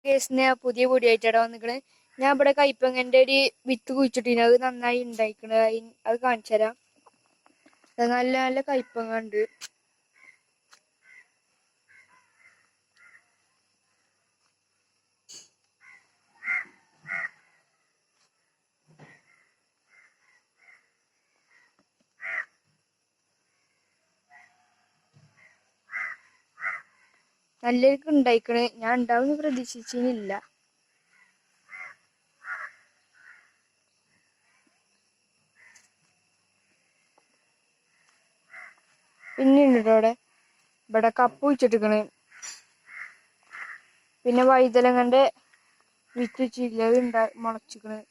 കേസിന് പുതിയ പൊടിയായിട്ടാണ് വന്നിക്കണ്. ഞാൻ ഇവിടെ കയ്പങ്ങന്റെ ഒരു വിത്ത് കുഴിച്ചിട്ടിന്. അത് നന്നായി ഉണ്ടായിക്കണ്. അത് കാണിച്ചു തരാം. നല്ല നല്ല കയ്പങ്ങ ഉണ്ട്. നല്ലൊരു ഉണ്ടായിക്കണ്. ഞാൻ ഉണ്ടാവുമെന്ന് പ്രതീക്ഷിച്ചില്ല. പിന്നെ ഉണ്ട് ഇവിടെ കപ്പ് വെച്ചിട്ടിക്കണ്. പിന്നെ വൈതലങ്ങന്റെ വിത്ത് വെച്ചില്ല, അത് മുളച്ചിക്കണ്.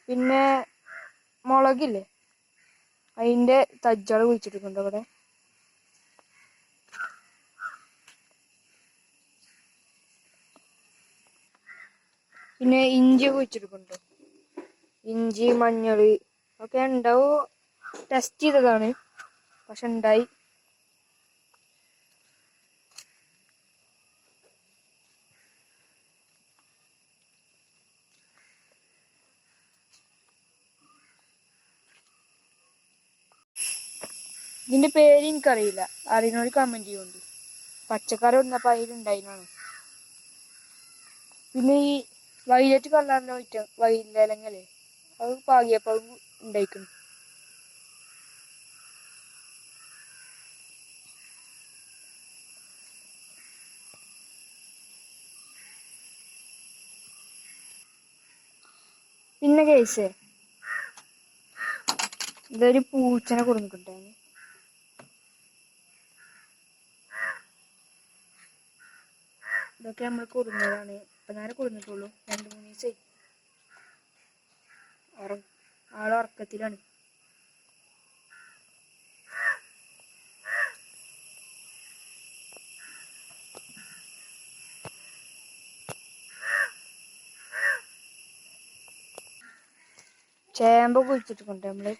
പിന്നെ മുളകില്ലേ, അതിന്റെ തജ്ജാള് കുഴിച്ചിട്ടിട്ടുണ്ട് ഇവിടെ. പിന്നെ ഇഞ്ചി കുഴിച്ചിട്ടുണ്ട്. ഇഞ്ചി, മഞ്ഞള് ഒക്കെ ഉണ്ടാവും. ടെസ്റ്റ് ചെയ്തതാണ്, പക്ഷെ ഉണ്ടായി. ഇതിന്റെ പേര് എനിക്കറിയില്ല, അറിയുന്നവര് കമന്റ് ചെയ്യുന്നുണ്ട്. പച്ചക്കറി വന്നപ്പോ അതിലുണ്ടായിരുന്നാണ്. പിന്നെ ഈ വൈലറ്റ് കളറിന്റെ വൈലങ്ങല്ലേ, അത് പാകിയപ്പോ ഉണ്ടായിക്കുന്നു. പിന്നെ കേസ് ഇതൊരു പൂച്ചനെ കൊടുത്തിട്ടുണ്ടായിരുന്നു. ഇതൊക്കെ നമ്മൾ കൊടുന്നതാണ്. ഇപ്പൊ നേരെ കൊടുത്തിട്ടുള്ളൂ. 2-3 ദിവസമായി. ആള് ഉറക്കത്തിലാണ്. ചേമ്പ് കുഴിച്ചിട്ടുണ്ട്. നമ്മള്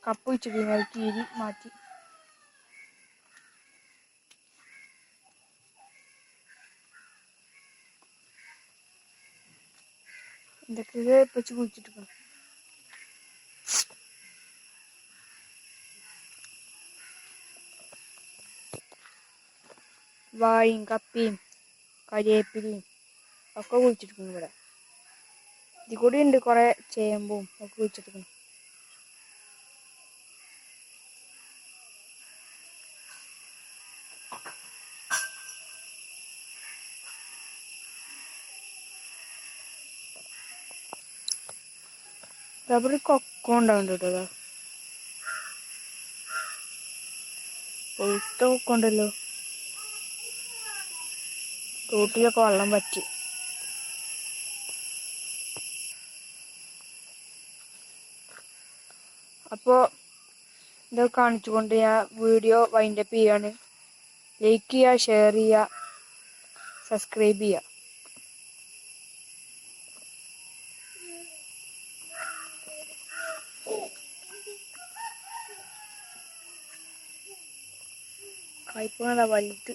കപ്പ് കുഴിച്ചിട്ട് അത് കീരി മാറ്റി. എന്തൊക്കെ വെച്ച് കുഴിച്ചിട്ടുണ്ട്. വാഴയും കപ്പിയും കരിവേപ്പിലയും ഒക്കെ കുഴിച്ചിട്ടുണ്ട് ഇവിടെ. ഇതിൽ കൂടി ഉണ്ട് കുറെ ചേമ്പും ഒക്കെ കുഴിച്ചിട്ടുണ്ട്. അവിടെ കൊക്ക ഉണ്ടാവുന്നുണ്ട് കേട്ടോ. പൊഴുത്ത കൊക്ക ഉണ്ടല്ലോ. തോട്ടിലൊക്കെ വെള്ളം പറ്റി. അപ്പോൾ ഇതൊക്കെ കാണിച്ചുകൊണ്ട് ഞാൻ വീഡിയോ വൈൻഡപ്പ് ചെയ്യാണ്. ലൈക്ക് ചെയ്യുക, ഷെയർ ചെയ്യുക, സബ്സ്ക്രൈബ് ചെയ്യുക. കയ്പങ്ങ വലുത്.